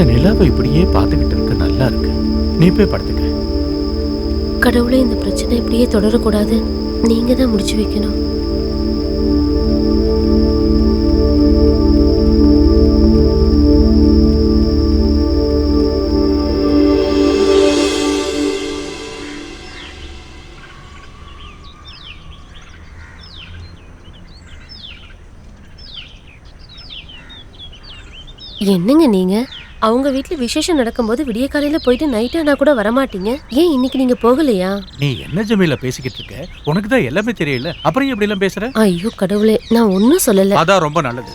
இந்த நிலாவை இப்படியே பார்த்துக்கிட்டு இருக்க நல்லா இருக்கு. நீ போய் படுத்துக்க. கடவுளே, இந்த பிரச்சனை இப்படியே தொடரக்கூடாது. நீங்க தான் முடிச்சு வைக்கணும். என்னங்க நீங்க? அவங்க வீட்ல விசேஷம் நடக்கும்போது விடிய காலையில போயிட்டு நைட் ஆனா கூட வரமாட்டீங்க. ஏன் இன்னைக்கு நீங்க போகலையா? நீ என்ன ஜமீலா பேசிக்கிட்டு இருக்க? உனக்கு தான் எல்லாமே தெரியல, அப்புறம் எப்படி எல்லாம் பேசுற? ஐயோ கடவுளே, நான் ஒன்னும் சொல்லல. அதான் ரொம்ப நல்லது.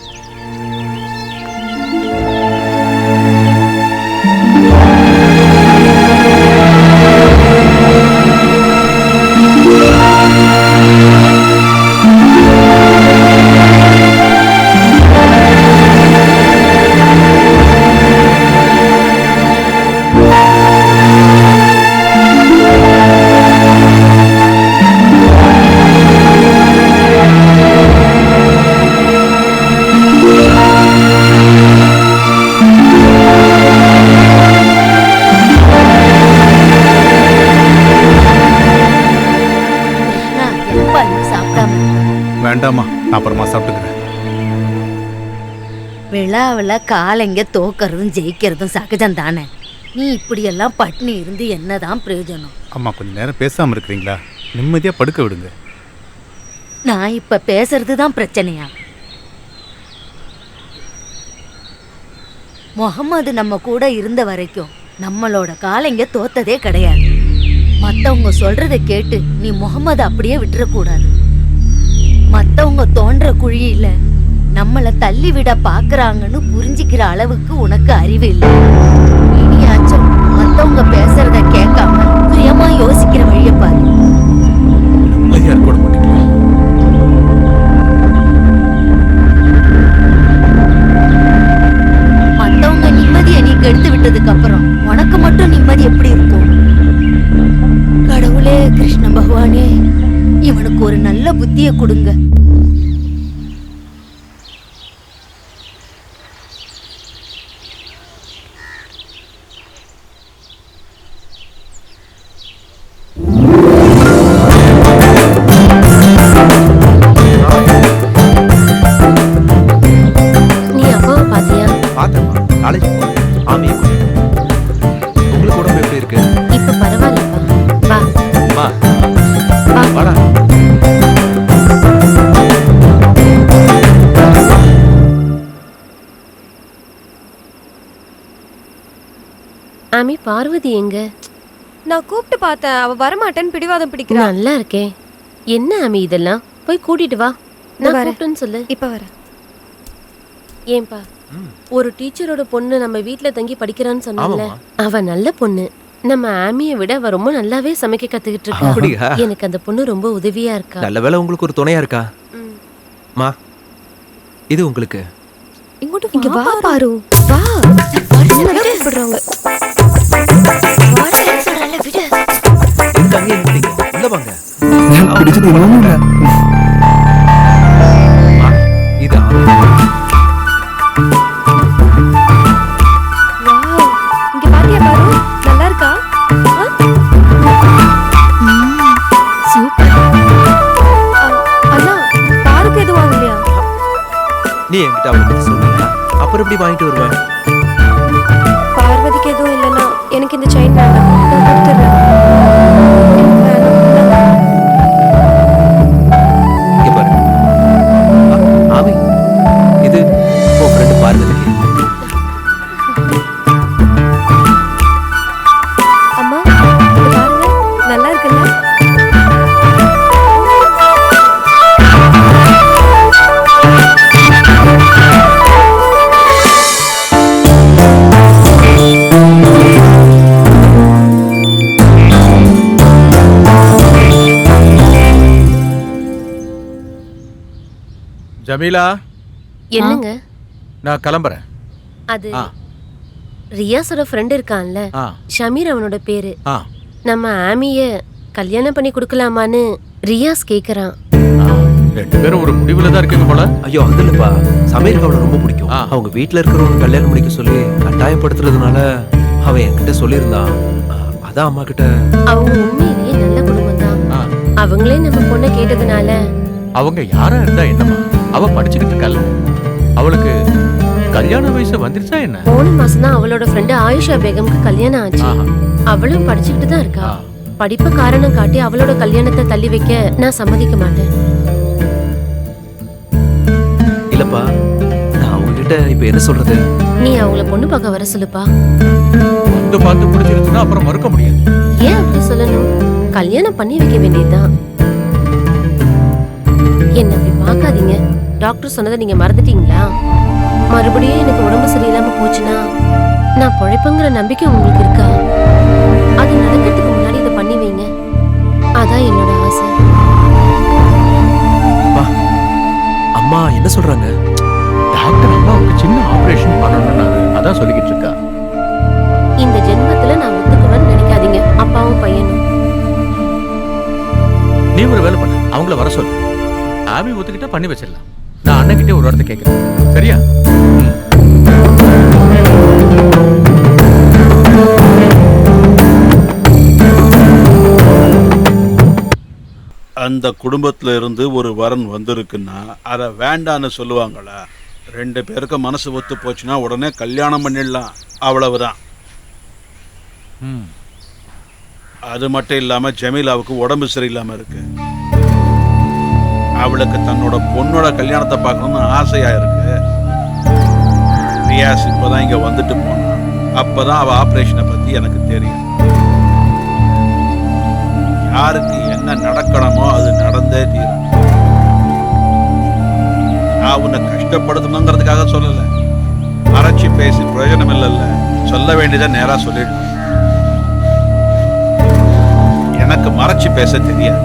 வேண்டாமா, நான் அப்புறமா சாப்பிட்டுக்கிறேன். விழாவில் காலைங்க தோக்கிறதும் ஜெயிக்கிறதும் சகஜம் தானே. நீ இப்படியெல்லாம் பட்னி இருந்து என்னதான் பிரயோஜனம்? அம்மா கொஞ்சம் நேரம் பேசாம இருக்கிறீங்களா? நிம்மதியா படுக்க விடுங்க. நான் இப்ப பேசுறது தான் பிரச்சனையா? முகமது நம்ம கூட இருந்த வரைக்கும் நம்மளோட காலைங்க தோத்ததே கிடையாது. மத்தவங்க சொல்றதை கேட்டு நீ முகமது அப்படியே விட்டுறக்கூடாது. மத்தவங்க தோன்ற குழியில நம்மள தள்ளி விட பாக்குறாங்கன்னு புரிஞ்சுக்கிற அளவுக்கு உனக்கு அறிவு இல்லை. இனியாச்சும் மத்தவங்க பேசுறத கேட்காம சுயமா யோசிக்கிற வழிய பாரு. மத்தவங்க நிம்மதியை நீ கெடுத்து விட்டதுக்கு அப்புறம் உனக்கு மட்டும் நிம்மதி எப்படி இருக்கும்? கடவுளே, கிருஷ்ண பகவானே, இவனுக்கு ஒரு நல்ல புத்தியை கொடுங்க. நீ அப்பாவை பாத்தியா? பார்த்தேம்மா, காலேஜ் ஆமியா. உங்களுக்கு உடம்பு எப்படி இருக்கு? இப்ப பரவாயில்லப்பா. வா வா வாடா. ஆமி, பார்வதி எங்க? நான் கூப்பிட்டு பார்த்தேன், அவ வரமாட்டேன்னு பிடிவாதம் பிடிக்கிறா. நல்லா இருக்கே. என்ன ஆமி இதெல்லாம்? போய் கூட்டிட்டு வா. நான் கூப்பிட்டேன்னு சொல்லு. இப்ப வர. ஏன்பா, ஒரு டீச்சரோட பொண்ணு நம்ம வீட்ல தங்கி படிக்கிறான்னு சொன்னால, அவ நல்ல பொண்ணு. நம்ம ஆமியை விட அவ ரொம்ப நல்லாவே சமைக்க கத்துக்கிட்டு இருக்கா. எனக்கு அந்த பொண்ணு ரொம்ப உதவியா இருக்கா. நல்ல வேளை உங்களுக்கு ஒரு துணையா இருக்கா. மா, இது உங்களுக்கு. இங்க வா பாரு. வா. கூப்பிடுறாங்க. உள்ள வாங்க. இது இங்க பாத்தியா பாரு, நல்லா இருக்கா? சூப்பர். அண்ணா, பாருக்கு எதுவும் வாங்கலையா? நீ என்கிட்ட அவளுக்கு சொன்னீங்க, அப்புறம் எப்படி வாங்கிட்டு வருவேன்? பார்வதிக்கு எதுவும் இல்லைன்னா எனக்கு இந்த செயின் வேண்டாம், நான் கொடுத்துடுறேன். இங்க பாரு ஆமி, இது உன் ஃப்ரெண்டு பார்வதிக்கு. அம்மா, இது பாருங்க, நல்லா இருக்குல்ல? ஜமீலா, என்னங்க? நான் கிளம்புறேன். அது ரியாஸோட ஃப்ரெண்ட் இருக்கான்ல, ஷமீர் அவனோட பேரு. நம்ம ஆமிய கல்யாணம் பண்ணி கொடுக்கலாமான்னு ரியாஸ் கேக்குறான். ரெண்டு பேரும் ஒரு முடிவுல தான் இருக்கீங்க போல. ஐயோ அது இல்லப்பா, சமையலுக்கு அவளை ரொம்ப பிடிக்கும். ஆ. அவங்க வீட்டுல இருக்கிறவங்க கல்யாணம் முடிக்க சொல்லி கட்டாயப்படுத்துறதுனால அவன் என்கிட்ட சொல்லியிருந்தான். அதான் அம்மா கிட்ட. அவங்க உண்மையிலேயே நல்ல குடும்பம் தான். ஆ, அவங்களே நம்ம பொண்ணை கேட்டதுனால அவங்க யாரா இருந்தா என்னமா? அவ படிச்சுக்கிட்டு இருக்கல, அவளுக்கு கல்யாண வயசு வந்துருச்சா என்ன? போன மாசம் தான் அவளோட ஃப்ரெண்டு ஆயிஷா பேகம்க்கு கல்யாணம் ஆச்சு. ஆஹா. அவளும் படிச்சுக்கிட்டு தான் இருக்கா. ஆ. படிப்ப காரணம் காட்டி அவளோட கல்யாணத்தை தள்ளி வைக்க நான் சம்மதிக்க மாட்டேன். இல்லப்பா, நான் அவங்க கிட்ட இப்ப என்ன சொல்றது? நீ அவங்கள பொண்ணு பார்க்க வர சொல்லுப்பா. வந்து பார்த்து பிடிச்சிருச்சுன்னா அப்புறம் மறுக்க முடியாது. ஏன் அப்படி சொல்லணும்? கல்யாணம் பண்ணி வைக்க வேண்டியதுதான். என்ன அப்படி பார்க்காதீங்க. டாக்டர் சொன்னதை நீங்க மறந்துட்டீங்களா? மறுபடியும் எனக்கு உடம்பு சரியில்லாம போச்சுன்னா நான் பொழைப்புங்கிற நம்பிக்கை உங்களுக்கு இருக்கா? அது நடக்கிறதுக்கு முன்னாடி இதை பண்ணி வைங்க. அதான் என்னோட ஆசை. அப்பா, அம்மா என்ன சொல்றாங்க? டாக்டர் அம்மாவுக்கு சின்ன ஆபரேஷன் பண்ணணும்னு அதான் சொல்லிக்கிட்டு இருக்கா. இந்த ஜென்மத்துல நான் ஒத்துக்குவேன்னு நினைக்காதீங்க. அப்பாவும் பையனும். நீ ஒரு வேலை பண்ணு, அவங்கள வர சொல்லு. ஆமி ஒத்துக்கிட்ட பண்ணி வச்சிடலாம். நான் அண்ணன்கிட்ட ஒரு வார்த்தை கேட்கிறேன், சரியா? அந்த குடும்பத்துல இருந்து ஒரு வரன் வந்திருக்குன்னா அதை வேண்டான்னு சொல்லுவாங்களா? 2 பேருக்கு மனசு ஒத்து போச்சுன்னா உடனே கல்யாணம் பண்ணிடலாம், அவ்வளவுதான். ம். அது மட்டும் இல்லாம ஜமீலாவுக்கு உடம்பு சரியில்லாம இருக்கு. அவளுக்கு தன்னோட பொண்ணோட கல்யாணத்தை பார்க்கணும்னு ஆசையா இருக்கு. ரியாஸ் இப்பதான் இங்க வந்துட்டு போனான். அப்பதான் அவ ஆபரேஷனை பத்தி எனக்கு தெரியும். யாருக்கு என்ன நடக்கணுமோ அது நடந்தே தீரும். நான் உன்னை கஷ்டப்படுத்தணுங்கிறதுக்காக சொல்லல, மறைச்சு பேசி பிரயோஜனம் இல்லைல்ல. சொல்ல வேண்டியதை நேரா சொல்லிடு. எனக்கு மறைச்சு பேச தெரியாது.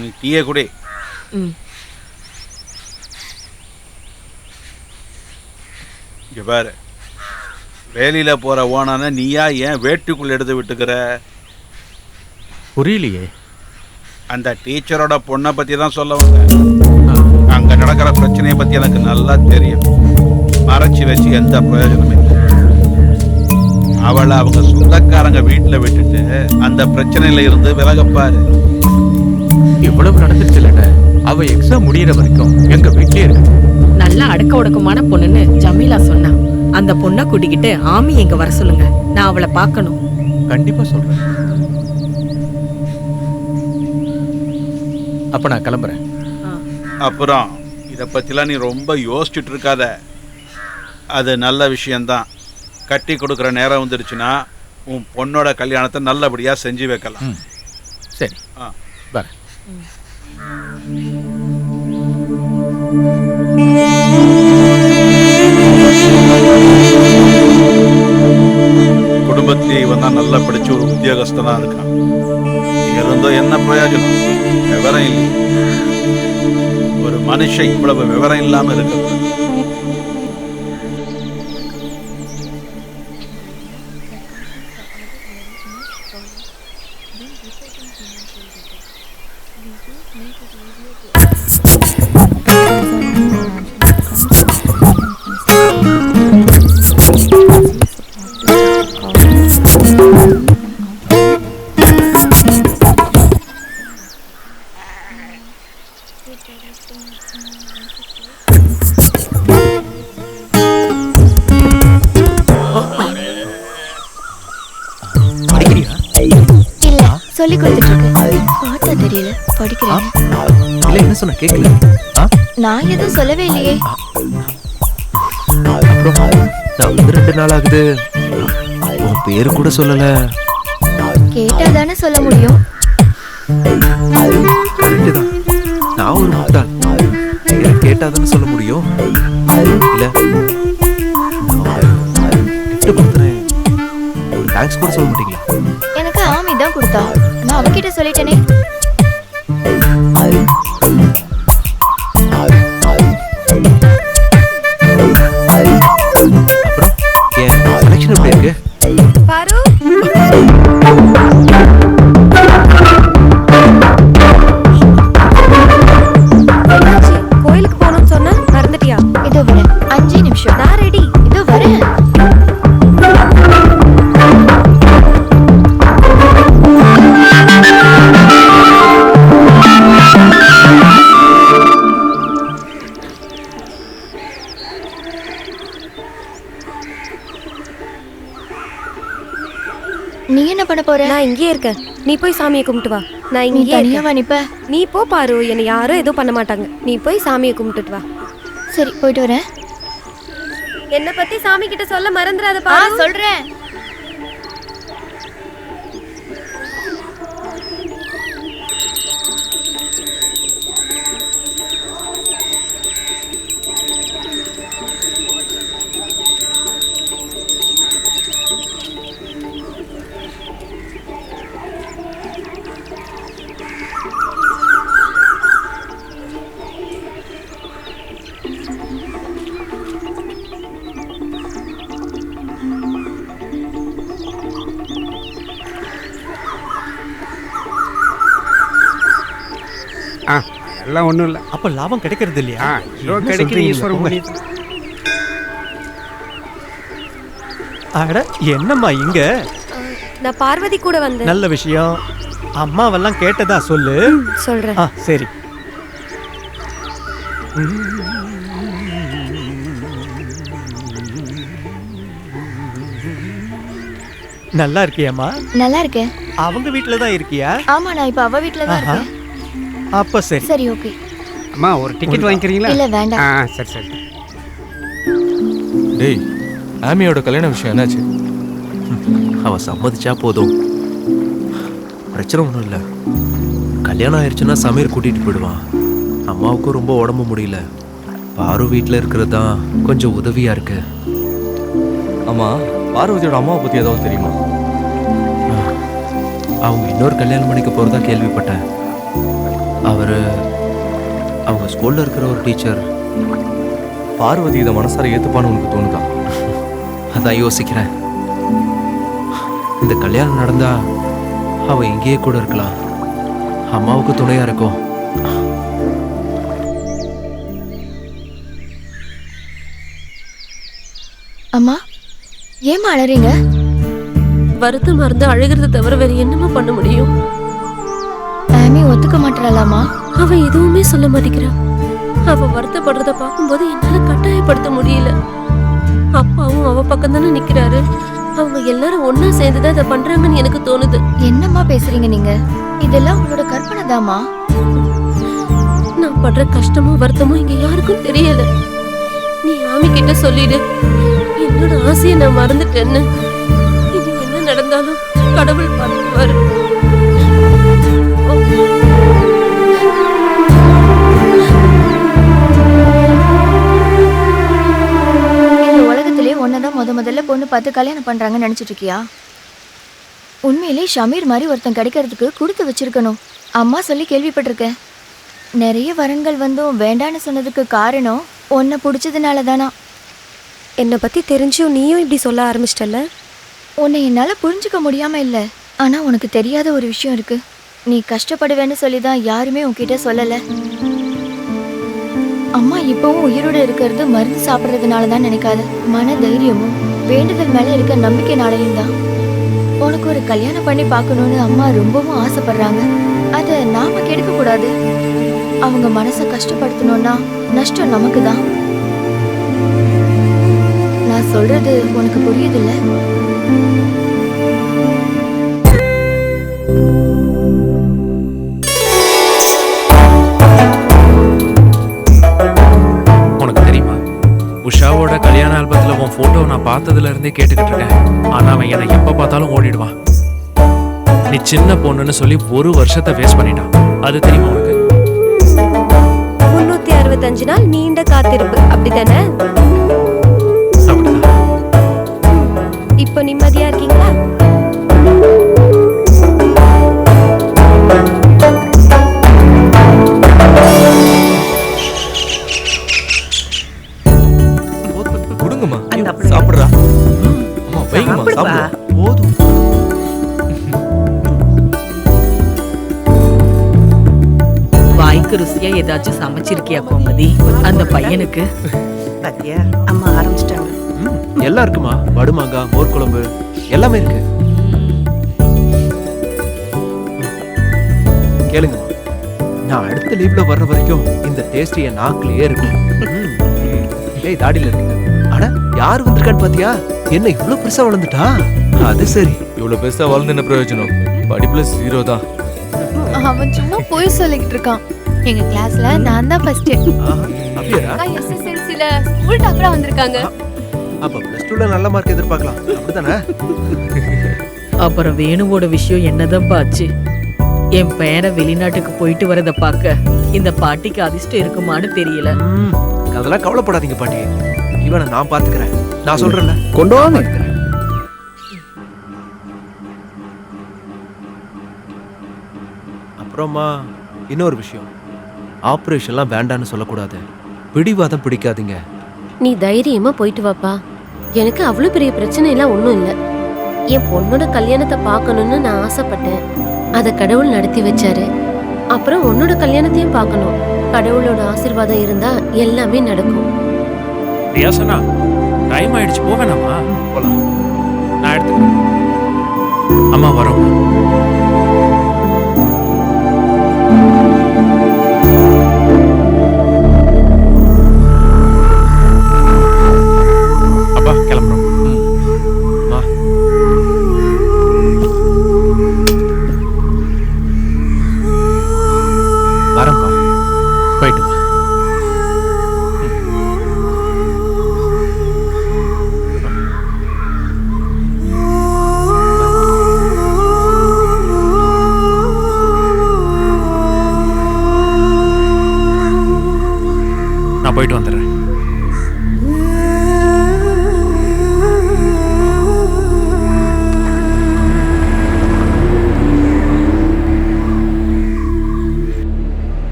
நீ டீயே குடி. இங்க பாரு, வேலையில போற ஓனான நீயா ஏன் வேட்டுக்குள்ள எடுத்து விட்டுக்கிற? புரியலையே. அந்த டீச்சரோட பொண்ணை பத்தி தான் சொல்ல வந்தேன். அங்க நடக்கிற பிரச்சனையை பத்தி எனக்கு நல்லா தெரியும். மறைச்சு வச்சு எந்த பிரயோஜனம் இல்லை. அவளை அவங்க சொந்தக்காரங்க வீட்டுல விட்டுட்டு அந்த பிரச்சனையில இருந்து விலகப்பாரு. இவ்வளவு நடந்துருச்சு இல்ல, அவ எக்ஸாம் முடியற வரைக்கும் எங்க வீட்லயே இருக்கு. நல்ல அடக்க ஒடுக்கமான பொண்ணுன்னு ஜமீலா சொன்னா. அந்த பொண்ணை கூட்டிக்கிட்டு ஆமி எங்க வர சொல்லுங்க, நான் அவளை பார்க்கணும். கண்டிப்பா சொல்றேன். அப்ப நான் கிளம்புறேன். அப்புறம் இதை பத்திலாம் நீ ரொம்ப யோசிச்சுட்டு இருக்காத. அது நல்ல விஷயம்தான். கட்டி கொடுக்குற நேரம் வந்துருச்சுன்னா உன் பொண்ணோட கல்யாணத்தை நல்லபடியா செஞ்சு வைக்கலாம். சரி, வரேன். குடும்பத்திலே இவன் தான் நல்லா படிச்சு ஒரு உத்தியோகஸ்தனா இருக்கான். இருந்தோ என்ன பிரயோஜனம்? விவரம் இல்லை. ஒரு மனுஷன் இவ்வளவு விவரம் இல்லாம இருக்கு. படிக்கிறியா? இல்ல, சொல்லி கொடுத்துட்டு இருக்கேன். பார்த்தா தெரியல, படிக்கிறேன். இல்ல, என்ன சொன்ன கேட்கல. நான் எதுவும் சொல்லவே இல்லையே. அப்புறம் நான் வந்து 2 நாள் ஆகுது, உன் பேரு கூட சொல்லல. கேட்டா தானே சொல்ல முடியும். கரெக்டு தான், நான் ஒரு முட்டாள். கேட்டாதானே சொல்ல முடியும். இல்ல, கிஃப்ட் கொடுத்துறேன், ஒரு தேங்க்ஸ் கூட சொல்ல மாட்டீங்களா? எனக்கு ஆமி தான் கொடுத்தா, நான் அவகிட்ட சொல்லிட்டேனே. அப்புறம் என் செலக்ஷன் எப்படி இருக்கு? பாரு என்ன பண்ண போற? நான் இங்கேயே இருக்கேன். நீ போய் சாமியை கும்பிட்டு வா. நான் நீ இங்கேயே தனியா இருக்கேன். நிப்ப? நீ போ பாரு, என்னை யாரும் எதுவும் பண்ண மாட்டாங்க. நீ போய் சாமியை கும்பிட்டுட்டு வா. சரி போயிட்டு வரேன். என்னை பத்தி சாமி கிட்ட சொல்ல மறந்துடாத பாரு. சொல்றேன். எல்லாம் ஒன்றும் இல்லை. அப்ப லாபம் கிடைக்கிறது இல்லையா? கிடைக்குது ஈஸ்வரன் புண்ணியத்துல. அட என்னம்மா இங்க? நான் பார்வதி கூட வந்தேன். நல்ல விஷயம். அம்மாவெல்லாம் கேட்டதா சொல்லு. சொல்றேன். சரி. நல்லா இருக்கியாம்மா? நல்லா இருக்கேன். அவங்க வீட்ல தான் இருக்கியா? ஆமா, நான் இப்ப அவ வீட்ல தான் இருக்கேன். அப்ப சரி. சரி ஓகே. அம்மா ஒரு டிக்கெட் வாங்கிக்கிறீங்களா? இல்ல வேண்டாம். சரி சரி. டேய், ஆமியோட கல்யாண விஷயம் என்னாச்சு? அவ சம்மதிச்சா போதும், பிரச்சனை ஒன்றும் இல்லை. கல்யாணம் ஆயிடுச்சுன்னா சமீர் கூட்டிட்டு போயிடுவான். அம்மாவுக்கும் ரொம்ப உடம்பு முடியல. பாரு வீட்டில் இருக்கிறது தான் கொஞ்சம் உதவியா இருக்கு. ஆமா, பார்வதியோட அம்மாவை பத்தி ஏதாவது தெரியுமா? அவங்க இன்னொரு கல்யாணம் பண்ணிக்க போறதா கேள்விப்பட்டேன். அவங்க ஸ்கூல்ல இருக்கிற ஒரு டீச்சர். பார்வதி இதை மனசார ஏத்துப்பான்னு உனக்கு தோணுதா? அதான் யோசிக்கிறேன். இந்த கல்யாணம் நடந்தா அவ இங்கேயே கூட இருக்கலாம், அம்மாவுக்கு துணையா இருக்கும். அம்மா ஏமா அழறீங்க? வருத்தமா இருந்து அழுகிறத தவிர வேற என்னமா பண்ண முடியும்? ஆமி ஒத்துக்க மாட்டறாளாமா? அவ எதுவுமே சொல்ல மாட்டேங்கிறா. அவ வருத்தப்படுறத பார்க்கும்போது என்னால கட்டாயப்படுத்த முடியல. அப்பாவும் அவ பக்கம் தானே நிக்கிறாரு. அவங்க எல்லாரும் ஒன்னா சேர்ந்துதான் இதை பண்றாங்கன்னு எனக்கு தோணுது. என்னம்மா பேசுறீங்க நீங்க? இதெல்லாம் உங்களோட கற்பனை தாமா. நான் படுற கஷ்டமும் வருத்தமும் இங்க யாருக்கும் தெரியல. நீ ஆமி கிட்ட சொல்லிடு, என்னோட ஆசையை நான் மறந்துட்டேன்னு. இது என்ன நடந்தாலும் கடவுள் பார்த்துக்குவாரு. இந்த உலகத்திலே ஒன்னதான் முதல்ல பொண்ணு பார்த்து கல்யாணம் பண்றாங்கன்னு நினைச்சிட்டு இருக்கியா? உண்மையிலே ஷமீர் மாதிரி ஒருத்தன் கிடைக்கிறதுக்கு கொடுத்து வச்சிருக்கணும். அம்மா சொல்லி கேள்விப்பட்டிருக்கேன். நிறைய வரன்கள் வந்தும் வேண்டான்னு சொன்னதுக்கு காரணம் உன்னை பிடிச்சதுனால தானா? என்னை பத்தி தெரிஞ்சும் நீயும் இப்படி சொல்ல ஆரம்பிச்சிட்டல. உன்னை என்னால புரிஞ்சுக்க முடியாம இல்ல. ஆனா உனக்கு தெரியாத ஒரு விஷயம் இருக்கு. நீ கஷ்டப்படுவேன்னு சொல்லிதான் யாருமே உன்கிட்ட சொல்லல. அம்மா இப்பவும் உயிரோட இருக்கிறது மருந்து சாப்பிட்றதுனால தான் நினைக்காத. மன தைரியமும் வேண்டுதல் மேல இருக்க நம்பிக்கைனாலையும் தான். உனக்கு ஒரு கல்யாணம் பண்ணி பார்க்கணும்னு அம்மா ரொம்பவும் ஆசைப்படுறாங்க. அத நாம கெடுக்க கூடாது. அவங்க மனசை கஷ்டப்படுத்தணும்னா நஷ்டம் நமக்கு தான். நான் சொல்றது உனக்கு புரியுதில்ல? உனக்கு தெரியுமா, உஷாவோட கல்யாண ஆல்பத்துல உன் போட்டோ நான் பார்த்ததுல இருந்தே கேட்டுக்கிட்டு இருக்கேன். ஆனா அவன் என்னை எப்ப பார்த்தாலும் ஓடிடுவான். நீ சின்ன பொண்ணுன்னு சொல்லி ஒரு வருஷத்தை வேஸ்ட் பண்ணிட்டான். அது தெரியுமா உனக்கு? 365 நாள் நீண்ட காத்திருப்பு, அப்படித்தானே? அப்படிதான். இப்போ நிம்மதியா இருக்கீங்களா? கொடுங்கம்மா, அந்த அப்படி சாப்பிடுறா. அம்மா வைங்கம்மா, சாப்பிடுப்பா. சாப்பிடுவா. போதும். வாய்க்கு ருசியா ஏதாச்சும் சமைச்சிருக்கியா கோமதி? அந்த பையனுக்கு பாத்தியா, அம்மா ஆரம்பிச்சிட்டாங்க. எல்லாம் இருக்குமா, வடுமாங்காய், மோர் குழம்பு எல்லாமே இருக்கு. கேளுங்கம்மா, நான் அடுத்த லீவ்ல வர்ற வரைக்கும் இந்த டேஸ்ட் என் நாக்குலயே இருக்கும். ஏய் தாடியில இருக்கு. அட யார் வந்திருக்கான்னு பாத்தியா? என்ன இவ்வளவு பெருசா வளர்ந்துட்டா? அது சரி. இவ்வளவு பெருசா வளர்ந்து என்ன பிரயோஜனம்? படிப்புல 0 தான். அவன் சும்மா போய் சொல்லிக்கிட்டு இருக்கான். எங்க கிளாஸ்ல நான் தான் ஃபர்ஸ்ட். அப்படியா? எஸ்எஸ்எல்சில ஸ்கூல் டாப்பரா வந்திருக்காங்க. அப்ப பிளஸ் 2ல நல்ல மார்க் எதிர்பார்க்கலாம். அப்படிதானே? அப்புறம் வேணுவோட விஷயம் என்னதான் ஆச்சு? என் பையனை வெளிநாட்டுக்கு போயிட்டு வரத பார்க்க இந்த பாட்டிக்கு அதிர்ஷ்டம் இருக்குமான்னு தெரியல. அதெல்லாம் கவலைப்படாதீங்க பாட்டி. இவனை நான் பாத்துக்கிறேன். நான் சொல்றேன்ல, கொண்டு வாங்க. அப்புறமா இன்னொரு விஷயம், ஆபரேஷன்லாம் வேண்டான்னு சொல்லக்கூடாது. பிடிவாதம் பிடிக்காதீங்க. நீ தைரியமா போயிட்டு வாப்பா. எனக்கு அவ்வளவு பெரிய பிரச்சனை எல்லாம் ஒண்ணும் இல்ல. என் பொண்ணோட கல்யாணத்தை பார்க்கணும்னு நான் ஆசைப்பட்டேன். அத கடவுள் நடத்தி வச்சாரு. அப்புறம் உன்னோட கல்யாணத்தையும் பார்க்கணும். கடவுளோட ஆசீர்வாதம் இருந்தா எல்லாமே நடக்கும். ரியாசனா, டைம் ஆயிடுச்சு, போவேனாமா? போலாம். நான் எடுத்துக்கிறேன். அம்மா வரோம். அப்பா கிளம்புறோம். வா. வரேன்ப்பா. போயிட்டு வா. நான் போயிட்டு வந்துடுறேன்.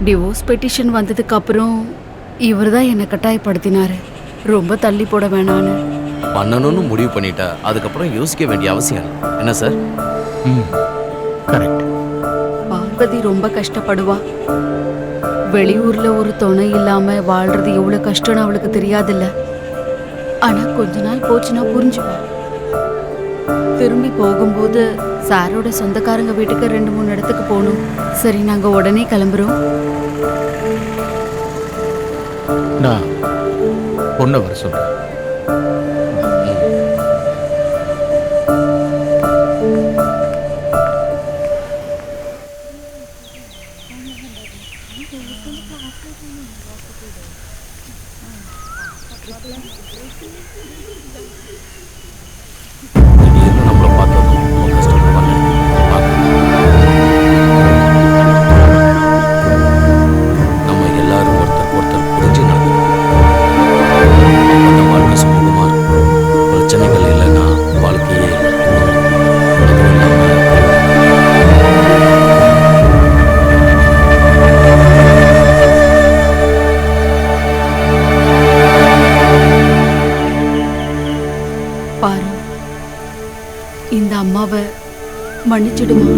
டிவோர்ஸ் பெட்டிஷன் வந்ததுக்கு அப்புறம் இவர் தான் என்னை கட்டாயப்படுத்தினாரு, ரொம்ப தள்ளி போட வேணான்னு. பண்ணணும்னு முடிவு பண்ணிட்டா அதுக்கப்புறம் யோசிக்க வேண்டிய அவசியம் என்ன சார்? கரெக்ட். பார்வதி ரொம்ப கஷ்டப்படுவா. வெளியூர்ல ஒரு துணை இல்லாம வாழ்றது எவ்வளவு கஷ்டம்னு அவளுக்கு தெரியாதுல்ல. ஆனா கொஞ்ச நாள் போச்சுன்னா புரிஞ்சுவா. திரும்பி போகும்போது சாரோட சொந்தக்காரங்க வீட்டுக்கு 2-3 இடத்துக்கு போகணும். சரி, நாங்க உடனே கிளம்புறோம். நான் பொண்ணை வர சொல்றேன். திடீர்னு நம்மளை பார்த்ததும் ரொம்ப கஷ்டமா நம்ம எல்லாரும் ஒருத்தருக்கு ஒருத்தர் புரிஞ்சு நடக்கணும். அப்பதான் வாழ்க்கை சுமூகமா இருக்கும். பிரச்சனைகள் இல்லைன்னா வாழ்க்கையே இல்லை. அதுவும் இல்லாம பாரு, இந்த அம்மாவை மன்னிச்சிடுமா?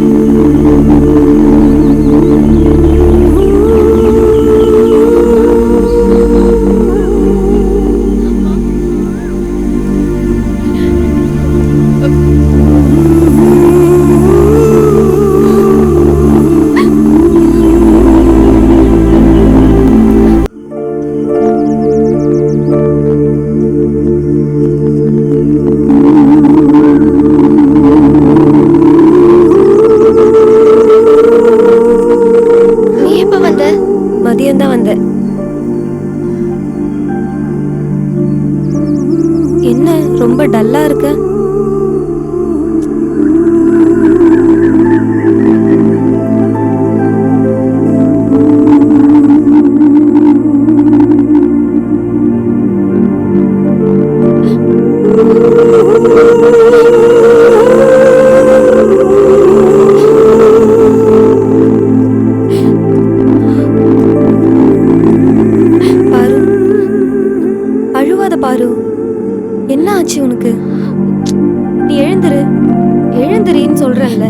நீ எப்ப வந்த? மதியம் தான் வந்தேன். என்ன ரொம்ப டல்லா இருக்க? பாரு, அழுவாத பாரு. என்ன ஆச்சு உனக்கு? நீ எழுந்துரு, எழுந்துரின்னு சொல்றேன்ல.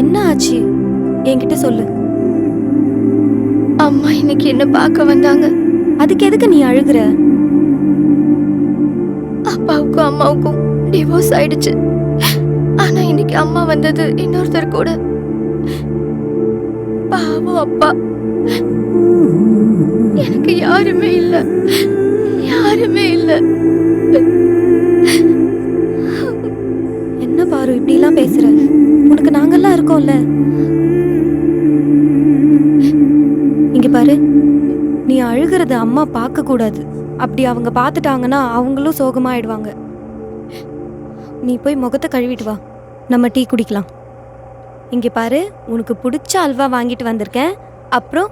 என்ன ஆச்சு என்கிட்ட சொல்லு. அம்மா இன்னைக்கு என்ன பார்க்க வந்தாங்க. அதுக்கு எதுக்கு நீ அழுகுற? அப்பாவுக்கும் அம்மாவுக்கும் டிவோர்ஸ் ஆயிடுச்சு. ஆனா இன்னைக்கு அம்மா வந்தது இன்னொருத்தர் கூட. பாவம் அப்பா, எனக்கு யாருமே இல்ல. யாருமே இல்ல. என்ன பாரு இப்படிலாம் பேசுற? உனக்கு நாங்கெல்லாம் இருக்கோம்ல. இங்க பாரு, நீ அழுகிறத அம்மா பார்க்க கூடாது. அப்படி அவங்க பார்த்துட்டாங்கன்னா அவங்களும் சோகமாயிடுவாங்க. நீ போய் முகத்தை கழுவிட்டு வா, நம்ம டீ குடிக்கலாம். இங்க பாரு, உனக்கு பிடிச்ச அல்வா வாங்கிட்டு வந்திருக்கேன். அப்புறம்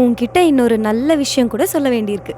உன்கிட்ட இன்னொரு நல்ல விஷயம் கூட சொல்ல வேண்டியிருக்கு.